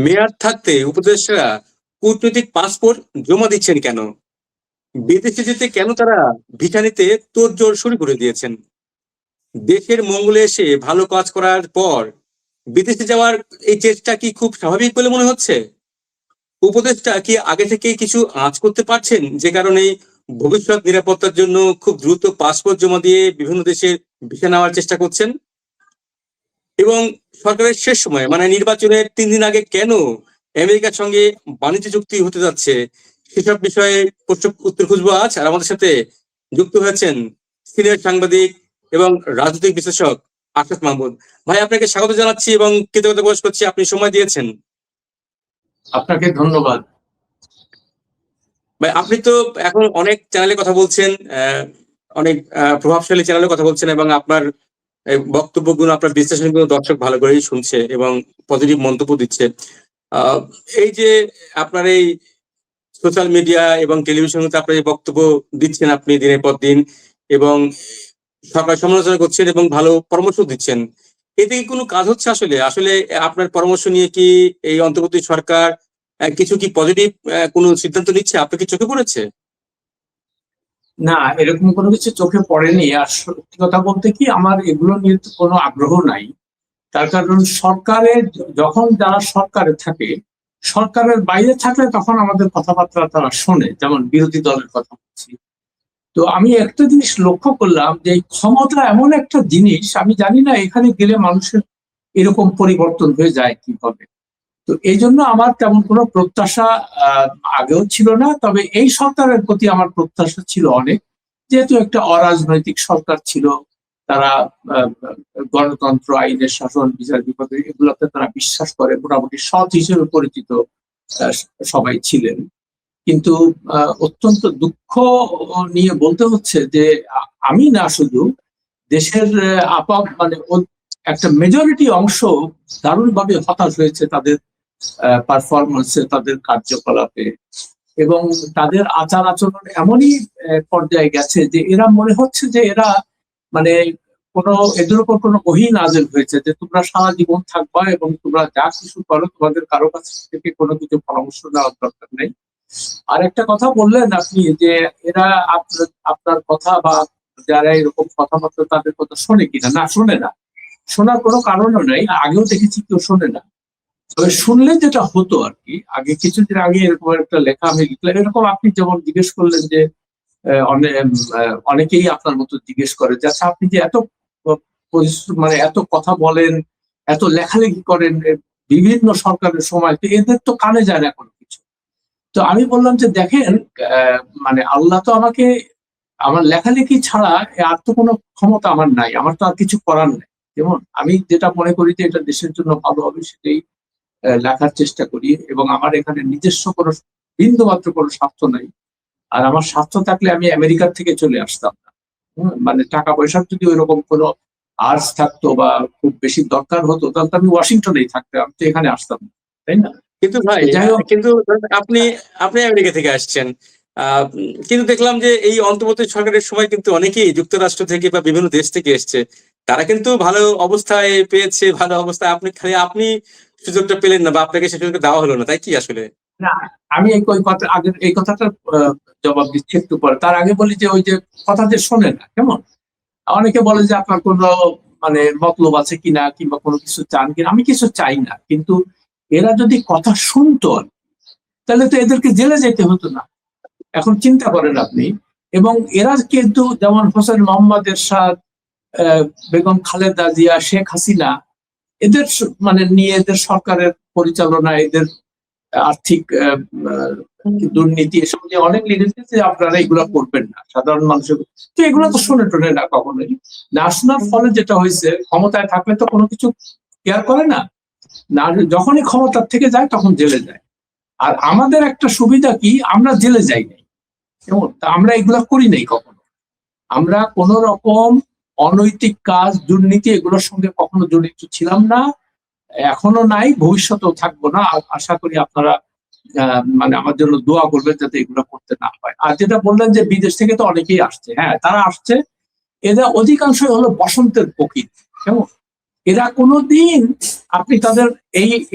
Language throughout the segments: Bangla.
মেয়াদ থাকতে উপদেষ্টারা কূটনৈতিক পাসপোর্ট জমা দিচ্ছেন কেন? বিদেশে যেতে কেন তারা ভিসা নিতে তোড়জোড় শুরু করে দিয়েছেন? দেশের মঙ্গলে এসে ভালো কাজ করার পর বিদেশে যাওয়ার এই চেষ্টা কি খুব স্বাভাবিক বলে মনে হচ্ছে? উপদেষ্টা কি আগে থেকেই কিছু আঁচ করতে পারছেন, যে কারণে ভবিষ্যৎ নিরাপত্তার জন্য খুব দ্রুত পাসপোর্ট জমা দিয়ে বিভিন্ন দেশে ভিসা নেওয়ার চেষ্টা করছেন? এবং সরকারের শেষ সময়ে মানে নির্বাচনের ৩ দিন আগে কেন আমেরিকার সঙ্গে বাণিজ্য চুক্তি হতে যাচ্ছে, সেসব বিষয়ে প্রশ্ন উত্তর খুঁজবো আজ। আর আমাদের সাথে যুক্ত হয়েছেন সিনিয়র সাংবাদিক এবং রাজনৈতিক বিশ্লেষক আশরাফ মাহমুদ। ভাই, আপনাকে স্বাগত জানাচ্ছি এবং কৃতজ্ঞতা প্রকাশ করছি আপনি সময় দিয়েছেন। আপনাকে ধন্যবাদ। ভাই, আপনি তো এখন অনেক চ্যানেলে কথা বলছেন, অনেক প্রভাবশালী চ্যানেলে কথা বলছেন, এবং আপনার বক্তব্যগুলো, আপনার বিশ্লেষণগুলো দর্শক ভালো করেই শুনছে এবং পজিটিভ মন্তব্য দিচ্ছে। এই যে আপনার এই সোশ্যাল মিডিয়া এবং টেলিভিশনে আপনার এই বক্তব্য দিচ্ছেন আপনি দিনের পর দিন, এবং সরকার সমালোচনা করছেন এবং ভালো পরামর্শ দিচ্ছেন, এতে কি কোনো কাজ হচ্ছে? আসলে আসলে আপনার পরামর্শ নিয়ে কি এই অন্তর্বর্তী সরকার কিছু কি পজিটিভ কোনো সিদ্ধান্ত নিচ্ছে? আপনার কি চোখে পড়েছে? না, এরকম কোনো কিছু চোখে পড়েনি। আর সত্যি কথা বলতে কি, আমার এগুলো নিয়ে তো কোনো আগ্রহ নাই। তার কারণ সরকারের যখন যারা সরকারে থাকে, সরকারের বাইরে থাকলে তখন আমাদের কথাবার্তা তারা শোনে, যেমন বিরোধী দলের কথা বলছি। তো আমি একটা জিনিস লক্ষ্য করলাম যে এই ক্ষমতা এমন একটা জিনিস, আমি জানি না এখানে গেলে মানুষের এরকম পরিবর্তন হয়ে যায় কিভাবে। তো এই জন্য আমার তেমন কোনো প্রত্যাশা আগেও ছিল না, তবে এই সরকারের প্রতি আমার প্রত্যাশা ছিল অনেক, যেহেতু একটা অরাজনৈতিক সরকার ছিল। তারা গণতন্ত্র, আইনের শাসন, বিচার বিভাগ এগুলোতে তারা বিশ্বাস করে, মোটামুটি সৎ হিসেবে পরিচিত আহ, সবাই ছিলেন। কিন্তু অত্যন্ত দুঃখ নিয়ে বলতে হচ্ছে যে আমি না শুধু দেশের মানে একটা মেজরিটি অংশ দারুণভাবে হতাশ হয়েছে তাদের পারফরমেন্সে, তাদের কার্যকলাপে, এবং তাদের আচার আচরণ এমনই পর্যায়ে গেছে যে এরা মনে হচ্ছে যে এরা মানে কোনো এদের উপর কোনো ওহী নাযিল হয়েছে যে তোমরা সারা জীবন থাকবা এবং তোমরা যা কিছু করো তোমাদের কারো কাছ থেকে কোনো কিছু পরামর্শ নেওয়ার দরকার নেই। আর একটা কথা বললেন আপনি যে এরা আপনার কথা বা যারা এরকম কথাবার্তা তাদের কথা শোনে কিনা। না, শোনে না। শোনার কোনো কারণও নেই, আগেও দেখেছি কেউ শোনে না। তবে শুনলে যেটা হতো আর কি, আগে কিছুদিন আগে এরকম একটা লেখা আমি লিখলাম, এরকম আপনি যেমন জিজ্ঞেস করলেন যে অনেকেই আপনার মতো জিজ্ঞেস করে যে আচ্ছা আপনি যে এত মানে এত কথা বলেন, এত লেখালেখি করেন বিভিন্ন সরকারের সময়, তো এদের তো কানে যায় না কোনো কিছু। তো আমি বললাম যে দেখেন, মানে আল্লাহ তো আমাকে আমার লেখালেখি ছাড়া আর তো কোনো ক্ষমতা আমার নাই, আমার তো আর কিছু করার নেই। যেমন আমি যেটা মনে করি যে এটা দেশের জন্য ভালো হবে সেটাই লেখার চেষ্টা করি, এবং আমার এখানে নিজস্ব কোনো বিন্দু মাত্র কোনো স্বার্থ নাই। আর আমার স্বার্থ থাকলে আমি আমেরিকার থেকে চলে আসতাম না। মানে টাকা পয়সার যদি ওইরকম কোনো আর্জ থাকতো বা খুব বেশি দরকার হতো, তাহলে তো আমি ওয়াশিংটনেই থাকতাম, আমি তো এখানে আসতাম না, তাই না? কিন্তু ভাই, যাই হোক, কিন্তু আপনি আপনি আমেরিকা থেকে আসছেন, কিন্তু দেখলাম যে এই অন্তর্বর্তী সরকারের সময় কিন্তু অনেকেই যুক্তরাষ্ট্র থেকে বা বিভিন্ন দেশ থেকে এসছে, তারা কিন্তু ভালো অবস্থায় পেয়েছে, ভালো অবস্থায়। আপনি খালি আপনি সুযোগটা পেলেন না, বা আপনাকে সে সুযোগটা দেওয়া হলো না, তাই কি আসলে? না, আমি এই কথা আগে এই কথাটার জবাব দিচ্ছি একটু পরে। তার আগে বলি যে ওই যে কথা যে শোনে না, কেমন অনেকে বলে যে আপনার কোনো মানে মতলব আছে কিনা কিংবা কোনো কিছু চান কিনা। আমি কিছু চাই না, কিন্তু এরা যদি কথা শুনতো তাহলে তো এদেরকে জেলে যেতে হতো না। এখন চিন্তা করেন আপনি। এবং এরা কিন্তু যেমন হোসেন মোহাম্মদ এরশাদ, বেগম খালেদা জিয়া, শেখ হাসিনা, এদের মানে নিয়ে এদের সরকারের পরিচালনা, এদের আর্থিক দুর্নীতি, এসব নিয়ে অনেক লিখেছে যে আপনারা এগুলো করবেন না, সাধারণ মানুষের। তো এগুলো তো শুনে টোনে না কখনোই। না শোনার ফলে যেটা হয়েছে, ক্ষমতায় থাকলে তো কোনো কিছু কেয়ার করে না, না যখনই ক্ষমতার থেকে যায় তখন জেলে যায়। আর আমাদের একটা সুবিধা কি, আমরা জেলে যাই নাই, কেমন তা আমরা এগুলা করি নাই কখনো। আমরা কোন রকম অনৈতিক কাজ, দুর্নীতি এগুলোর সঙ্গে কখনো জড়িত ছিলাম না, এখনো নাই, ভবিষ্যতেও থাকবো না। আশা করি আপনারা মানে আমার জন্য দোয়া করবেন যাতে এগুলো করতে না হয়। আর যেটা বললেন যে বিদেশ থেকে তো অনেকেই আসছে, হ্যাঁ তারা আসছে, এদের অধিকাংশই হলো বসন্তের প্রকৃতি, কেমন এরা কোনোদিন আপনি তাদের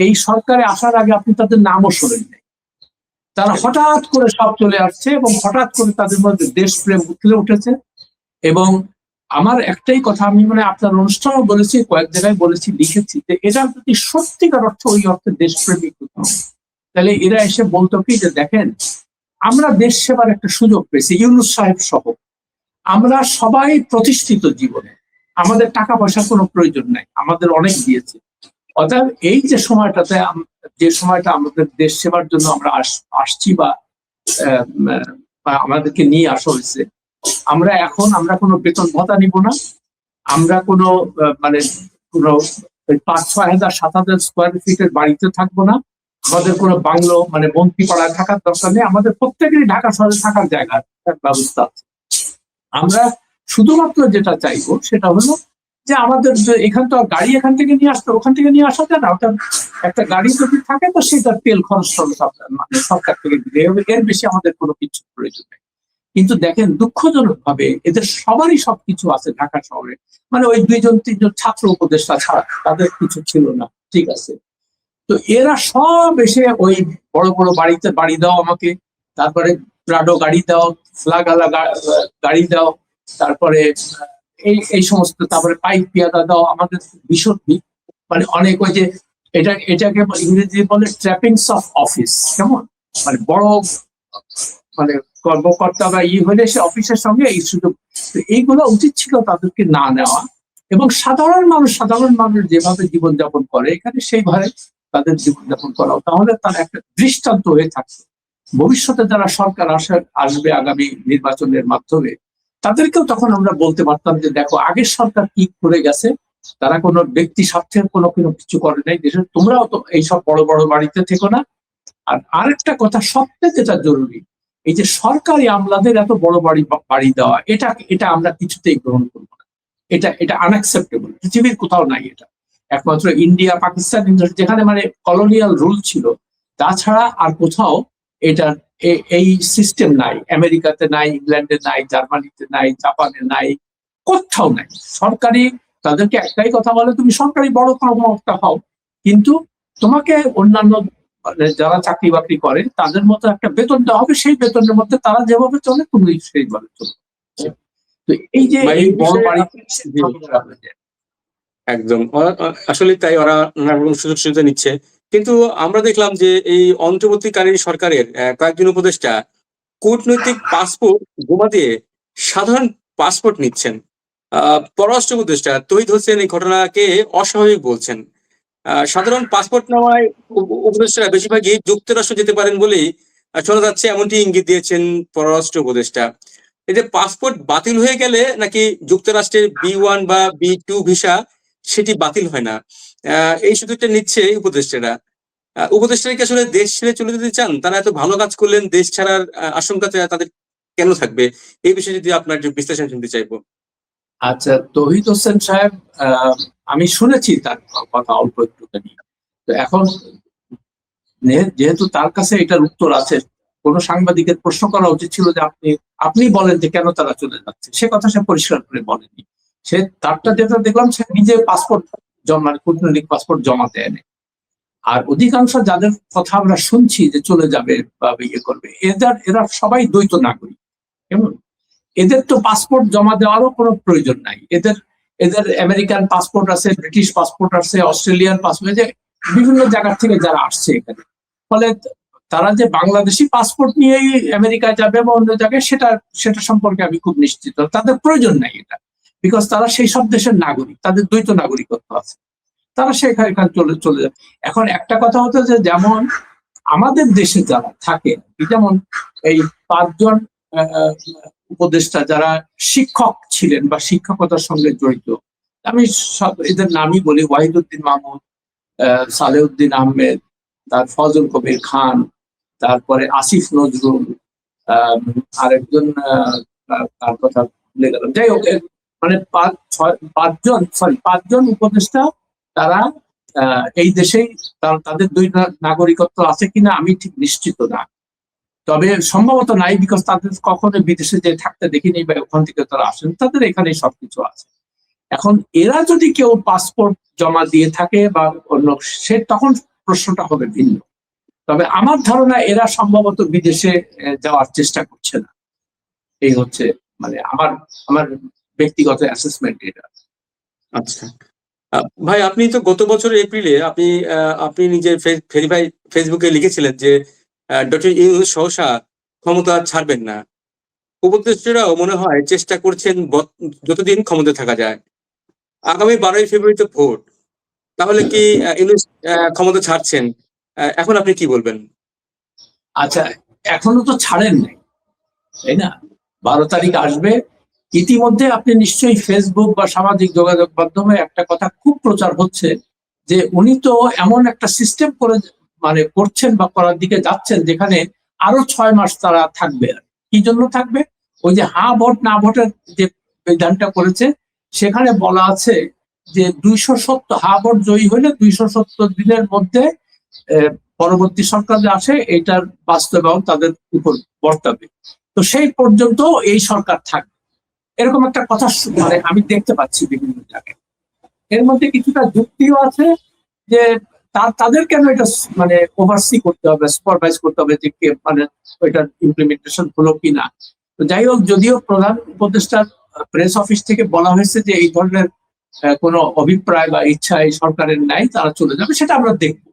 এই সরকারে আসার আগে আপনি তাদের নামও শোনেন নাই। তারা হঠাৎ করে সব চলে আসছে এবং হঠাৎ করে তাদের মধ্যে দেশপ্রেম উঠলে উঠেছে। এবং আমার একটাই কথা, আমি মানে আপনার অনুষ্ঠানও বলেছি, কয়েক জায়গায় বলেছি, লিখেছি, যে এরা যদি সত্যিকার অর্থ ওই অর্থে দেশপ্রেমিক হতো, তাহলে এরা এসে বলতো কি যে দেখেন আমরা দেশ সেবার একটা সুযোগ পেয়েছি, ইউনূস সাহেব সহ আমরা সবাই প্রতিষ্ঠিত জীবনে, আমাদের টাকা পয়সার কোনো প্রয়োজন নাই, আমাদের অনেক দিয়েছে। অর্থাৎ এই যে সময়টাতে যে সময়টা আমাদের দেশ সেবার জন্য আমরা আসছি বা আমাদেরকে নিয়ে আসা হয়েছে, আমরা কোনো বেতন ভাতা নিব না, আমরা কোনো মানে কোনো 5-6 হাজার 7 হাজার স্কোয়ার ফিটের বাড়িতে থাকবো না, আমাদের কোনো বাংলো মানে মন্ত্রী পাড়ায় থাকার দরকার নেই, আমাদের প্রত্যেকেরই ঢাকা শহরে থাকার জায়গার ব্যবস্থা আছে। আমরা শুধুমাত্র যেটা চাইবো সেটা হলো যে আমাদের এখান তো গাড়ি এখান থেকে নিয়ে আসতে ওখান থেকে নিয়ে আসা যায় না, ওটা একটা গাড়ি যদি থাকে তো সেটার তেল খরচ মানে সরকার থেকে দিতে হবে, এর বেশি আমাদের কোনো কিছু প্রয়োজন নেই। কিন্তু দেখেন দুঃখজনক ভাবে এদের সবারই সবকিছু আছে ঢাকা শহরে, মানে ওই 2-3জন ছাত্র উপদেষ্টা ছাড়া তাদের কিছু ছিল না, ঠিক আছে। তো এরা সব এসে ওই বড় বড় বাড়িতে বাড়ি দাও আমাকে, তারপরে প্রাডো গাড়ি দাও, ফ্লাগালা গাড়ি দাও, তারপরে এই সমস্ত, তারপরে পাইপ পেয়াদা দাও, আমাদের ভীষণ মানে অনেক ওই যে এটাকে ইংরেজি বলে ট্র্যাপিংস অফ অফিস, কেমন মানে বড় মানে কর্মকর্তা বা হলে সে অফিসের সঙ্গে এই সুযোগ, এইগুলো উচিত ছিল তাদেরকে না নেওয়া, এবং সাধারণ মানুষ যেভাবে জীবনযাপন করে এখানে সেইভাবে তাদের জীবনযাপন করা, তাহলে তার একটা দৃষ্টান্ত হয়ে থাকবে। ভবিষ্যতে যারা সরকার আসবে আগামী নির্বাচনের মাধ্যমে, তাদেরকেও তখন আমরা বলতে পারতাম যে দেখো আগের সরকার কি করে গেছে, তারা কোনো ব্যক্তি স্বার্থের কোনো কিছু করে নাই দেশের, তোমরাও তো এইসব বড় বড় বাড়িতে থেকো না। আর আরেকটা কথা সবচেয়ে যেটা জরুরি, এই যে সরকারি আমলাদের এত বড় বাড়ি দেওয়া, এটা আমরা কিছুতেই গ্রহণ করবো না, এটা আনঅ্যাকসেপ্টেবল, পৃথিবীর কোথাও নাই এটা, একমাত্র ইন্ডিয়া পাকিস্তান যেখানে মানে কলোনিয়াল রুল ছিল, তাছাড়া আর কোথাও এটার এই সিস্টেম নাই, আমেরিকাতে নাই, ইংল্যান্ডে নাই, জার্মানিতে নাই, জাপানে নাই, কোথাও নাই। সরকারি তাদেরকে একটাই কথা বলে তুমি সরকারি বড় কর্মকর্তা হও, কিন্তু তোমাকে অন্যান্য যারা চাকরি বাকরি করে তাদের মতো একটা বেতন দেওয়া হবে, সেই বেতনের মধ্যে তারা যেভাবে চলে তুমি সেইভাবে চলো। তো এই যে এই বড় বাড়িতে একদম আসলে তাই, ওরা নানা রকম সুযোগ সুবিধা নিচ্ছে। কিন্তু আমরা দেখলাম যে এই অন্তর্বর্তীকালীন সরকারের কয়েকজন উপদেষ্টা কূটনৈতিক পাসপোর্ট জমা দিয়ে সাধারণ পাসপোর্ট নিচ্ছেন। পররাষ্ট্র উপদেষ্টা তৌহিদ হোসেন এই ঘটনাকে অস্বাভাবিক বলছেন। সাধারণ পাসপোর্ট নেওয়ায় উপদেষ্টারা বেশিরভাগই যুক্তরাষ্ট্র যেতে পারেন বলেই শোনা যাচ্ছে, এমনটি ইঙ্গিত দিয়েছেন পররাষ্ট্র উপদেষ্টা। এই যে পাসপোর্ট বাতিল হয়ে গেলে নাকি যুক্তরাষ্ট্রের B1 বা B2 ভিসা সেটি বাতিল হয় না, এই সুযোগটা নিচ্ছে উপদেষ্টারা। উপদেষ্টারা কি আসলে দেশ ছেড়ে চলে যেতে চান? তারা এত ভালো কাজ করলেন, দেশ ছাড়ার আশঙ্কা তাদের কেন থাকবে? এই বিষয়ে যদি আপনার বিশ্লেষণ শুনতে চাইবো। আচ্ছা, তৌহিদ হোসেন সাহেব, আমি শুনেছি তার কথা অল্প একটুখানি। তো এখন যেহেতু তার কাছে এটার উত্তর আছে, কোন সাংবাদিকের প্রশ্ন করা উচিত ছিল যে আপনি বলেন যে কেন তারা চলে যাচ্ছে, সে কথা সে পরিষ্কার করে বলেনি। সে তারটা যেটা দেখলাম, সে নিজে পাসপোর্ট কূটনৈতিক পাসপোর্ট জমা দেয়নি। আর অধিকাংশ যাদের কথা আমরা শুনছি যে চলে যাবে বা ইয়ে করবে, এরা সবাই দ্বৈত নাগরিক, কেমন এদের তো পাসপোর্ট জমা দেওয়ারও কোনো প্রয়োজন নাই। এদের আমেরিকান পাসপোর্ট আছে, ব্রিটিশ পাসপোর্ট আছে, অস্ট্রেলিয়ান পাসপোর্ট, যে বিভিন্ন জায়গা থেকে যারা আসছে এখানে, ফলে তারা যে বাংলাদেশি পাসপোর্ট নিয়েই আমেরিকায় যাবে বা অন্য জায়গায়, সেটা সম্পর্কে আমি খুব নিশ্চিত। তাদের প্রয়োজন নাই এটা, বিকজ তারা সেই সব দেশের নাগরিক, তাদের দ্বৈত নাগরিকত্ব আছে, তারা সেখানে চলে যায়। এখন একটা কথা হতো যে যেমন আমাদের দেশে যারা থাকে, যেমন এই 5জন উপদেষ্টা যারা শিক্ষক ছিলেন বা শিক্ষকতার সঙ্গে জড়িত, আমি সব এদের নামই বলি: ওয়াহিদুদ্দিন মাহমুদ, সালেউদ্দিন আহমেদ, তার ফজল কবির খান, তারপরে আসিফ নজরুল, আরেকজন তার কথা ভুলে গেলাম। যাই হোক, মানে 5জন উপদেষ্টা, তারা এই দেশেই তাদের 2 নাগরিকত্ব আছে কিনা আমি ঠিক নিশ্চিত না, তবে সম্ভবত নাই, বিকজ তাদের কখনো বিদেশে যে থাকতে দেখিনি বা ওখান থেকে তারা আসেন, তাদের এখানে সবকিছু আছে। এখন এরা যদি কেউ পাসপোর্ট জমা দিয়ে থাকে বা অন্য, সে তখন প্রশ্নটা হবে ভিন্ন। তবে আমার ধারণা এরা সম্ভবত বিদেশে যাওয়ার চেষ্টা করছে না। এই হচ্ছে মানে আমার আমার ব্যক্তিগত অ্যাসেসমেন্ট এটা। আচ্ছা, ভাই আপনি তো গত বছরের এপ্রিলে আপনি নিজের ফেসবুকে লিখেছিলেন যে ডক্টর ইউনূস সহসা ক্ষমতা ছাড়বেন না। উপদেষ্টারাও মনে হয় চেষ্টা করছেন যতদিন ক্ষমতায় থাকা যায়। আগামী 12ই ফেব্রুয়ারি তো ভোট, তাহলে কি ইউনূস ক্ষমতা ছাড়ছেন? এখন আপনি কি বলবেন? আচ্ছা, এখনো তো ছাড়েন নাই, তাই না? 12 তারিখ আসবে। ইতিমধ্যে আপনি নিশ্চয়ই ফেসবুক বা সামাজিক যোগাযোগ মাধ্যমে একটা কথা খুব প্রচার হচ্ছে যে উনি তো এমন একটা সিস্টেম করে মানে করছেন বা করার দিকে যাচ্ছেন যেখানে আরো 6 মাস তারা থাকবে। আর কি জন্য থাকবে? ওই যে হা ভোট না ভোটের যে বিধানটা করেছে, সেখানে বলা আছে যে 270 হা ভোট জয়ী হলে 270 দিনের মধ্যে পরবর্তী সরকার যে আসে এটার বাস্তবায়ন তাদের উপর বর্তাবে। তো সেই পর্যন্ত এই সরকার থাকবে, এরকম একটা কথা মানে আমি দেখতে পাচ্ছি বিভিন্ন জায়গায়। এর মধ্যে কিছুটা যুক্তিও আছে যে তাদের কেন এটা মানে ওভারসি করতে হবে, সুপারভাইজ করতে হবে যে মানে ওইটার ইমপ্লিমেন্টেশন হলো কিনা। তো যাই হোক, যদিও প্রধান উপদেষ্টার প্রেস অফিস থেকে বলা হয়েছে যে এই ধরনের কোনো অভিপ্রায় বা ইচ্ছা এই সরকারের নাই, তারা চলে যাবে, সেটা আমরা দেখব।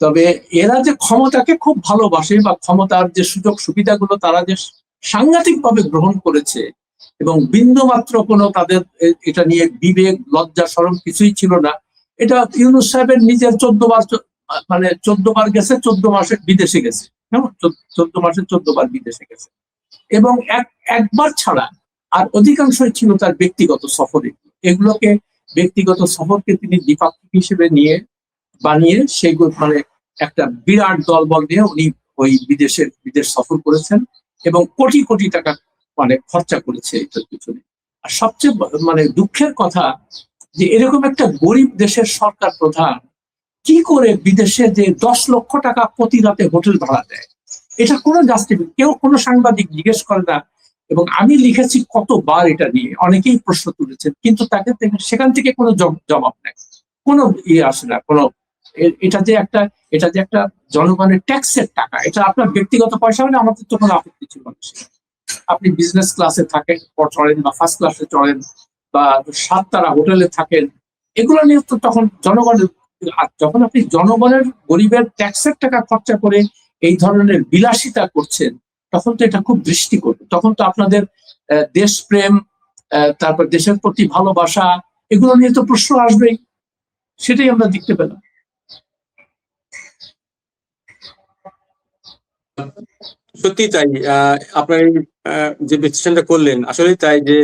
তবে এরা যে ক্ষমতাকে খুব ভালোবাসে বা ক্ষমতার যে সুযোগ সুবিধাগুলো তারা যে সাংঘাতিকভাবে গ্রহণ করেছে এবং বিন্দু মাত্র কোনো তাদের এটা নিয়ে বিবেক লজ্জা শরম কিছুই ছিল না। এটা ইউনূস সাহেবের নিজের 14 বার মানে 14 বার গেছে, 14 মাসে বিদেশে গেছে। হ্যাঁ, 14 মাসে 14 বার বিদেশে গেছে এবং একবার ছাড়া আর অধিকাংশই ছিল তার ব্যক্তিগত সফরে। এগুলোকে ব্যক্তিগত সফরকে তিনি দ্বিপাক্ষিক হিসেবে নিয়ে বানিয়ে সেগুলো মানে একটা বিরাট দলবল নিয়ে উনি ওই বিদেশ সফর করেছেন এবং কোটি কোটি টাকা মানে খরচা করেছে এটার পিছনে। আর সবচেয়ে মানে দুঃখের কথা যে এরকম একটা গরিব দেশের সরকার প্রধান কি করে বিদেশে যে 10 লক্ষ টাকা প্রতি রাতে হোটেল ভাড়া দেয়, এটা কোনো জাস্টিফিকেশন কেউ কোনো সাংবাদিক জিজ্ঞেস করে না। এবং আমি লিখেছি কতবার এটা নিয়ে, অনেকেই প্রশ্ন তুলেছেন, কিন্তু তাকে সেখান থেকে কোনো জবাব নেই, কোনো ইয়ে আসে না, কোনো এটা যে একটা জনগণের ট্যাক্সের টাকা, এটা আপনার ব্যক্তিগত পয়সা হলে আমাদের তো কোনো আপত্তি ছিল না। আপনি বিজনেস ক্লাসে থাকেন চড়েন বা ফার্স্ট ক্লাসে চড়েন বা 7 তারা হোটেলে থাকেন, এগুলো নিয়ে তো তখন জনগণের, যখন আপনি জনগণের গরিবের ট্যাক্সের টাকা খরচা করে এই ধরনের বিলাসিতা করছেন, তখন তো এটা খুব দৃষ্টিকটু। তখন তো আপনাদের দেশপ্রেম, তারপর দেশের প্রতি ভালোবাসা, এগুলো নিয়ে তো প্রশ্ন আসবেই। সেটাই আমরা দেখতে পেলাম। সত্যি তাই। আপনার যে বিশ্লেষণটা করলেন আসলেই তাই যে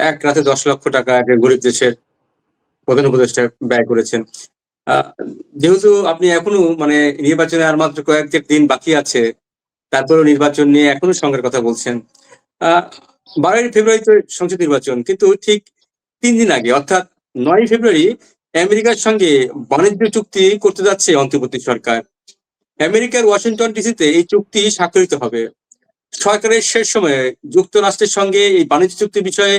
এক রাতে 10 লক্ষ টাকা একটা গরিব দেশের প্রধান উপদেষ্টা ব্যয় করেছেন। যেহেতু আপনি এখনো মানে নির্বাচনে আর মাত্র কয়েক দিন বাকি আছে, তারপরেও নির্বাচন নিয়ে এখনো সংঘের কথা বলছেন। 12ই ফেব্রুয়ারি তো সংসদ নির্বাচন, কিন্তু ঠিক 3 দিন আগে অর্থাৎ 9ই ফেব্রুয়ারি আমেরিকার সঙ্গে বাণিজ্য চুক্তি করতে যাচ্ছে অন্তর্বর্তী সরকার। আমেরিকার ওয়াশিংটন ডিসিতে এই চুক্তি স্বাক্ষরিত হবে। সরকারের শেষ সময়ে যুক্তরাষ্ট্রের সঙ্গে এই বাণিজ্য চুক্তির বিষয়ে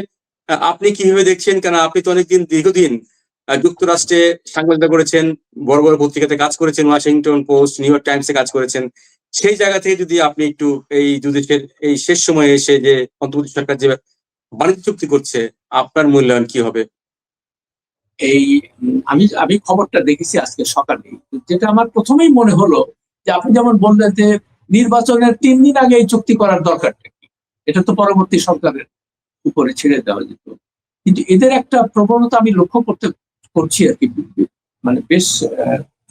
আপনি কিভাবে দেখছেন? কেন আপনি তো অনেকদিন দীর্ঘদিন যুক্তরাষ্ট্রে সাংবাদিকতা করেছেন, বড় বড় পত্রিকাতে কাজ করেছেন, ওয়াশিংটন পোস্ট, নিউ ইয়র্ক টাইমসে কাজ করেছেন। সেই জায়গা থেকে যদি আপনি একটু এই দুদেশের এই শেষ সময়ে এসে যে অন্তর্বর্তী সরকার যে বাণিজ্য চুক্তি করছে, আপনার মূল্যায়ন কি হবে? এই আমি আমি খবরটা দেখেছি আজকে সকালে, যেটা আমার প্রথমেই মনে হলো যে আপনি যেমন বললেন যে নির্বাচনের 3 দিন আগে এই চুক্তি করার দরকারটা কি, এটা তো পরবর্তী সরকারের উপরে ছেড়ে দেওয়া যেত। কিন্তু এদের একটা প্রবণতা আমি লক্ষ্য করছি আর কি, মানে বেশ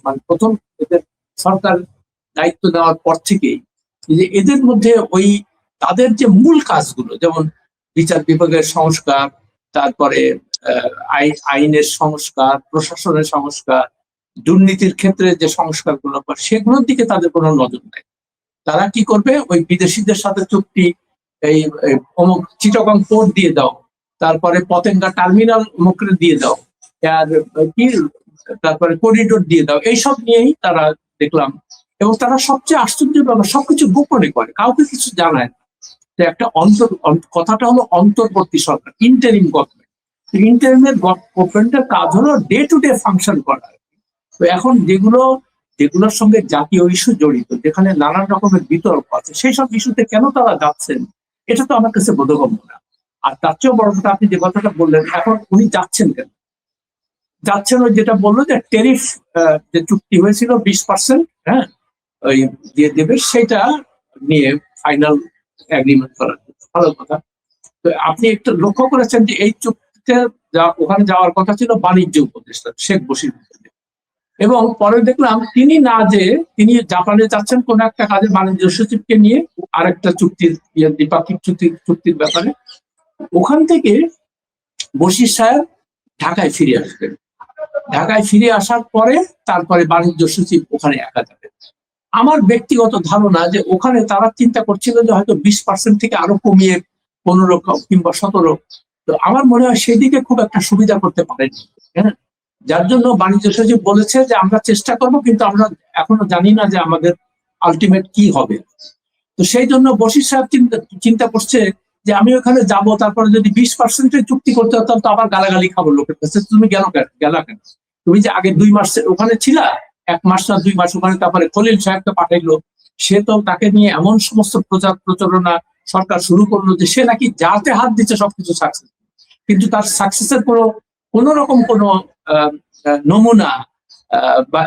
মানে প্রথম এদের সরকার দায়িত্ব নেওয়ার পর থেকেই যে এদের মধ্যে ওই তাদের যে মূল কাজগুলো, যেমন বিচার বিভাগের সংস্কার, তারপরে আইনের সংস্কার, প্রশাসনের সংস্কার, দুর্নীতির ক্ষেত্রে যে সংস্কারগুলো, সেগুলোর দিকে তাদের কোনো নজর নেই। তারা কি করবে, ওই বিদেশিদের সাথে চুক্তি, এই অমুক চিটাগং পোর্ট দিয়ে দাও, তারপরে পতেঙ্গা টার্মিনাল অমুকরে দিয়ে দাও, আর কি তারপরে করিডোর দিয়ে দাও, এইসব নিয়েই তারা দেখলাম। এবং তারা সবচেয়ে আশ্চর্য ব্যাপার, সবকিছু গোপনে করে, কাউকে কিছু জানায় না। একটা কথাটা হলো অন্তর্বর্তী সরকার, ইন্টারিম গভর্নমেন্ট। ইন্টারিমের গভর্নমেন্টের কাজ হলো ডে টু ডে ফাংশন করা। তো এখন যেগুলোর সঙ্গে জাতীয় ইস্যু জড়িত, যেখানে নানান রকমের বিতর্ক আছে, সেই সব ইস্যুতে কেন তারা যাচ্ছেন, এটা তো আমার কাছে বোধগম্য না। আর তার চেয়েও বড় কথা, আপনি যে কথাটা বললেন, এখন উনি যাচ্ছেন কেন? যাচ্ছেন ওই যেটা বললো যে ট্যারিফ যে চুক্তি হয়েছিল 20%, হ্যাঁ, ওই দিয়ে দেবে, সেটা নিয়ে ফাইনাল এগ্রিমেন্ট করার জন্য। ভালো কথা। তো আপনি একটু লক্ষ্য করেছেন যে এই চুক্তিতে ওখানে যাওয়ার কথা ছিল বাণিজ্য উপদেষ্টা শেখ বশির, এবং পরে দেখলাম তিনি না, যে তিনি জাপানে যাচ্ছেন কোন একটা কাজে বাণিজ্য সচিবকে নিয়ে আরেকটা চুক্তির দ্বিপাক্ষিক চুক্তির ব্যাপারে। ওখান থেকে বশির সাহেব ঢাকায় ফিরে আসবেন। ঢাকায় ফিরে আসার পরে তারপরে বাণিজ্য সচিব ওখানে একা যাবেন। আমার ব্যক্তিগত ধারণা যে ওখানে তারা চিন্তা করছিল যে হয়তো 20% থেকে আরো কমিয়ে 15 কিংবা 17। তো আমার মনে হয় সেদিকে খুব একটা সুবিধা করতে পারেনি, হ্যাঁ। যার জন্য বাণিজ্য সচিব বলেছে যে আমরা চেষ্টা করব, কিন্তু আমরা এখনো জানি না যে আমাদের আলটিমেট কি হবে। তো সেই জন্য বশির সাহেব চিন্তা করছে যে আমি ওখানে যাব, তারপরে যদি 20%-এর চুক্তি করতে হতাম তো আবার গালাগালি খাবো লোকের কাছে, তুমি গেলা কেন, তুমি যে আগে 2 মাস ওখানে ছিলা, 1 মাস না 2 মাস ওখানে, তারপরে খলিল সাহেবকে পাঠাইলো, সে তো তাকে নিয়ে এমন সমস্ত প্রচারণা সরকার শুরু করলো যে সে নাকি যাতে হাত দিচ্ছে সবকিছু সাকসেস, কিন্তু তার সাকসেসের কোনো রকম কোনো নমুনা বা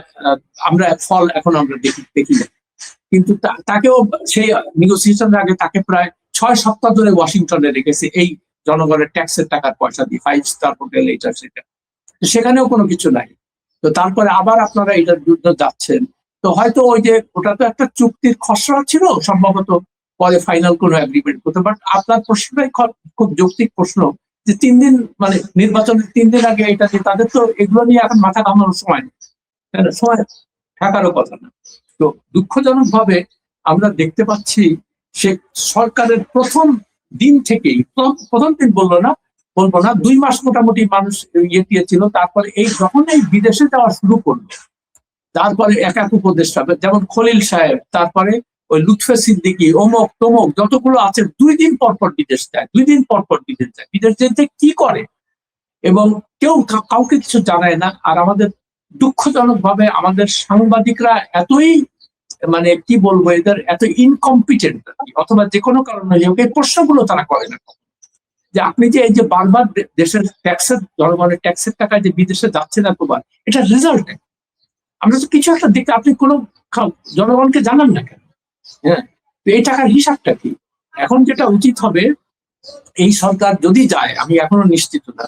আমরা ফল এখন আমরা দেখি না। কিন্তু তাকেও সেই নেগোসিয়েশনের আগে তাকে প্রায় 6 সপ্তাহ ধরে ওয়াশিংটনে রেখেছে, এই জনগণের ট্যাক্সের টাকার পয়সা দিয়ে, 5 স্টার হোটেল, এটা সেটা। সেখানেও কোনো কিছু নাই। তো তারপরে আবার আপনারা এটার বিরুদ্ধে যাচ্ছেন। তো হয়তো ওই যে ওটা তো একটা চুক্তির খসড়া ছিল সম্ভবত, পরে ফাইনাল কোনো এগ্রিমেন্ট করতে। বাট আপনার প্রশ্নটাই খুব যৌক্তিক প্রশ্ন, যে 3 দিন মানে নির্বাচনের 3 দিন আগে এটা নিয়ে তাদের তো এগুলো নিয়ে এখন মাথা ঘামানোর সময় নেই, সময় থাকারও কথা না। তো দুঃখজনক ভাবে আমরা দেখতে পাচ্ছি সে সরকারের প্রথম দিন থেকেই, প্রথম দিন বলবো না 2 মাস মোটামুটি মানুষ ইয়ে দিয়েছিল, তারপরে এই যখন এই বিদেশে যাওয়া শুরু করলো, তারপরে এক এক উপদেষ্টা যেমন খলিল সাহেব, তারপরে ওই লুৎফে সিদ্দিকী, অমুক তমুক যতগুলো আছে, 2 দিন পর পর বিদেশ যায়, 2 দিন পর পর বিদেশ যায়। বিদেশ যেতে কি করে এবং কেউ কাউকে কিছু জানায় না। আর আমাদের দুঃখজনক ভাবে আমাদের সাংবাদিকরা এতই, মানে কি বলবো, এদের এত ইনকম্পিটেন্ট, অথবা যে কোনো কারণে এই প্রশ্নগুলো তারা করে না, যে আপনি যে এই যে বারবার দেশের ট্যাক্সের, জনগণের ট্যাক্সের টাকায় যে বিদেশে যাচ্ছে না তোমার, এটা রেজাল্ট। আমরা তো কিছু একটা দেখতে, আপনি কোনো জনগণকে জানান না কেন, হ্যাঁ। তো এই টাকার হিসাবটা কি? এখন যেটা উচিত হবে, এই সরকার যদি যায়, আমি এখনো নিশ্চিত না,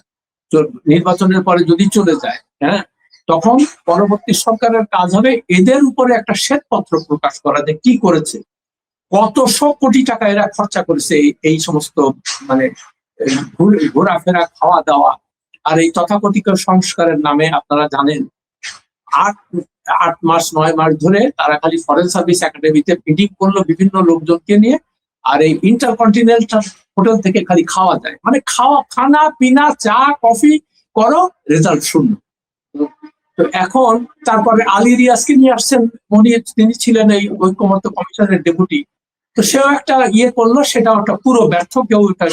নির্বাচনের পরে যদি চলে যায়, হ্যাঁ, তখন পরবর্তী সরকারের কাজ হবে এদের উপরে একটা শ্বেতপত্র প্রকাশ করা, যে কি করেছে, কতশো কোটি টাকা এরা খরচা করেছে এই সমস্ত, মানে ঘোরাফেরা, খাওয়া দাওয়া, আর এই তথাকথিত সংস্কারের নামে। আপনারা জানেন 8 মাস 9 মাস ধরে তারা খালি ফরেন সার্ভিস একাডেমিতে মিটিং করলো বিভিন্ন লোকজনকে নিয়ে, আর এই ইন্টারকন্টিনেন্টাল হোটেল থেকে খালি খাওয়া যায়, মানে খানা পিনা, চা কফি করো, রেজাল্ট শূন্য। তো এখন তারপরে আলী রিয়াজকে নিয়ে আসছেন, তিনি ছিলেন এই ঐক্যমত্য কমিশনের ডেপুটি। তো সেও একটা ইয়ে করলো, সেটা একটা পুরো ব্যর্থ, কেউ এটা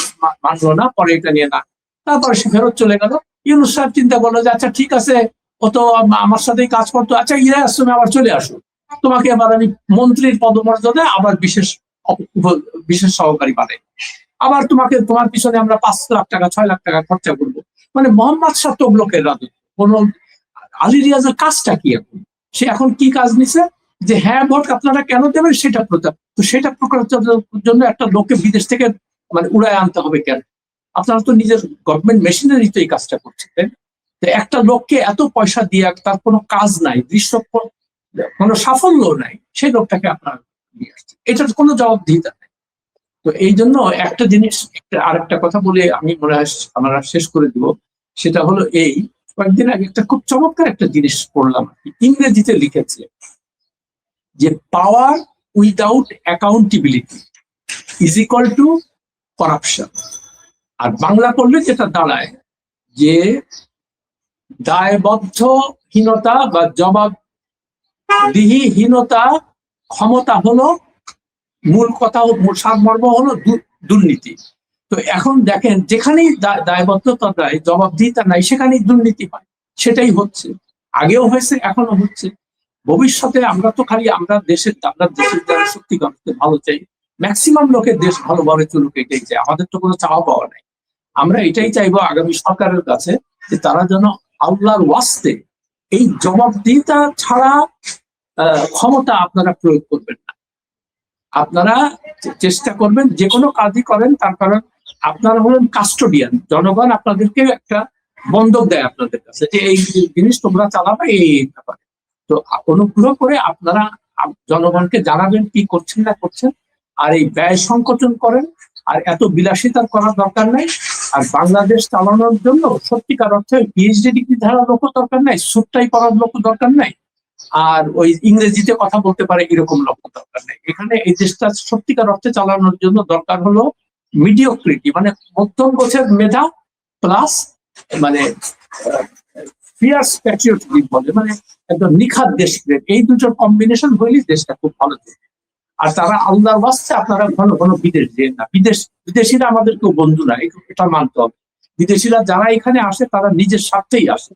মানলো না, পরে এটা নিয়ে না, তারপরে সে ফেরত চলে গেল। ইউনূস সাহেব চিন্তা করলো যে আচ্ছা ঠিক আছে, ও তো আমার সাথেই কাজ করতো, আচ্ছা ইলিয়াস তুমি আবার চলে আসো, তোমাকে এবার আমি মন্ত্রীর পদমর্যাদা আবার বিশেষ সহকারী বানাই, আবার তোমার পিছনে আমরা 5 লাখ টাকা 6 লাখ টাকা খরচা করবো। মানে মোহাম্মদ শাহ তুগলকের রাজত্ব। কোন আলী রিয়াজের কাজটা কি এখন? সে এখন কি কাজ নিছে, যে হ্যাঁ ভোট আপনারা কেন দেবেন সেটা প্রচার, তো সেটা প্রকাশের জন্য একটা লোককে বিদেশ থেকে মানে উড়ায় আনতে হবে কেন? আপনারা তো নিজের গভর্নমেন্ট মেশিনারি তো এই কাজটা করছেন। একটা লোককে এত পয়সা দিয়ে, তার কোনো কাজ নাই, দৃশ্য কোনো সাফল্য নাই, সেই লোকটাকে আপনারা নিয়ে আসছেন, এটার কোনো জবাবদিহিতা নেই। তো এই জন্য একটা জিনিস, আরেকটা কথা বলে আমি মনে হয় আমরা শেষ করে দিব, সেটা হলো এই, কয়েকদিন আগে একটা খুব চমৎকার একটা জিনিস পড়লাম, ইংরেজিতে লিখেছে যে power without accountability is equal to corruption. আর বাংলা করলে যেটা দাঁড়ায় যে দায়বদ্ধহীনতা বা জবাবদিহিহীনতা, ক্ষমতা হলো মূল কথা, মূল সারমর্ম হলো দুর্নীতি। তো এখন দেখেন যেখানেই দায়বদ্ধতা নাই, জবাবদিহিতা নাই, সেখানেই দুর্নীতি হয়। সেটাই হচ্ছে, আগেও হয়েছে, এখনো হচ্ছে। ভবিষ্যতে আমরা তো খালি আমরা দেশের যারা সত্যিকার অর্থে ভালো চাই, ম্যাক্সিমাম লোকের দেশ ভালোভাবে চলুক, এটাই চাই। আমাদের তো কোনো চাওয়া পাওয়া নাই। আমরা এটাই চাইবো আগামী সরকারের কাছে, যে তারা যেন আল্লাহর ওয়াস্তে এই জবাবদিহিতা ছাড়া ক্ষমতা আপনারা প্রয়োগ করবেন না। আপনারা চেষ্টা করবেন যে কোনো কাজই করেন, তার কারণ আপনারা হলেন কাস্টোডিয়ান। জনগণ আপনাদেরকে একটা বন্ধক দেয় আপনাদের কাছে, যে এই জিনিস তোমরা চালাবে এই ব্যাপারে। তো অনুগ্রহ করে আপনারা জনগণকে জানাবেন কি করছেন না করছেন, আর এই ব্যয় সংকোচন করেন। আর এত বিলাসিতা করার দরকার নাই। আর বাংলাদেশ চালানোর জন্য সত্যিকার অর্থে পিএইচডি ডিগ্রি ধারা লোক দরকার নাই, সুটটাই করার লোক দরকার নাই, আর ওই ইংরেজিতে কথা বলতে পারে এরকম লোক দরকার নেই। এখানে এই দেশটা সত্যিকার অর্থে চালানোর জন্য দরকার হলো মিডিওক্রিটি, মানে মধ্যম গোছের মেধা প্লাস মানে ফিয়ার্স প্যাট্রিয়টিক বলে, মানে একদম নিখাত দেশপ্রেম। এই দুটোর কম্বিনেশন হইলে দেশটা খুব ভালো চলবে। আর তারা আল্লাহর ওয়াস্তে আপনারা ঘন ঘন বিদেশ যেন না। বিদেশিরা আমাদের কেউ বন্ধু না, এটা মানতে হবে। বিদেশিরা যারা এখানে আসে তারা নিজের স্বার্থেই আসে,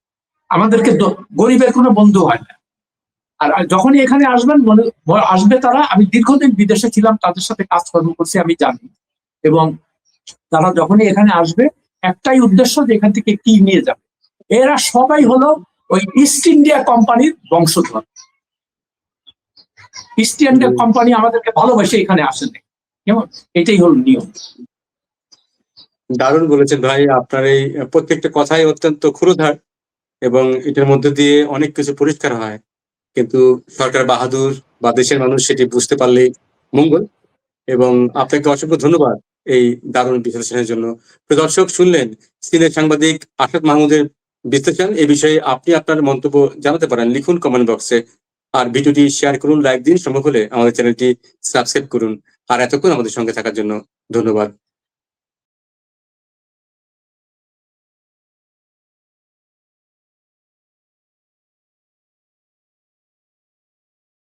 আমাদেরকে গরিবের কোনো বন্ধু হয় না। আর যখনই এখানে আসবেন আসবে তারা, আমি দীর্ঘদিন বিদেশে ছিলাম, তাদের সাথে কাজকর্ম করছি, আমি জানি। এবং তারা যখনই এখানে আসবে একটাই উদ্দেশ্য, যে এখান থেকে কি নিয়ে যাবে। এরা সবাই হলো ওই ইস্ট ইন্ডিয়া কোম্পানির বংশধর। ইস্ট ইন্ডিয়া কোম্পানি আমাদেরকে ভালোবেসে এখানে আসেনি, কেমন? এটাই হলো নিয়ম। দারুণ বলেছেন ভাই, আপনার এই প্রত্যেকটা কথাই অত্যন্ত ক্ষুরধার এবং এটার মধ্যে দিয়ে অনেক কিছু পরিষ্কার হয়, কিন্তু সরকার বাহাদুর বা দেশের মানুষ সেটি বুঝতে পারলেই মঙ্গল। এবং আপনাকে অসংখ্য ধন্যবাদ এই দারুণ বিশ্লেষণের জন্য। প্রিয় দর্শক, শুনলেন সিনিয়র সাংবাদিক আশরাত মাহমুদের বিশ্লেষণ। এই বিষয়ে আপনি আপনার মন্তব্য জানাতে পারেন, লিখুন কমেন্ট বক্সে। আর ভিডিওটি শেয়ার করুন, লাইক দিন, সম্ভব হলে আমাদের চ্যানেলটি সাবস্ক্রাইব করুন। আর এতক্ষণ আমাদের সঙ্গে থাকার জন্য ধন্যবাদ।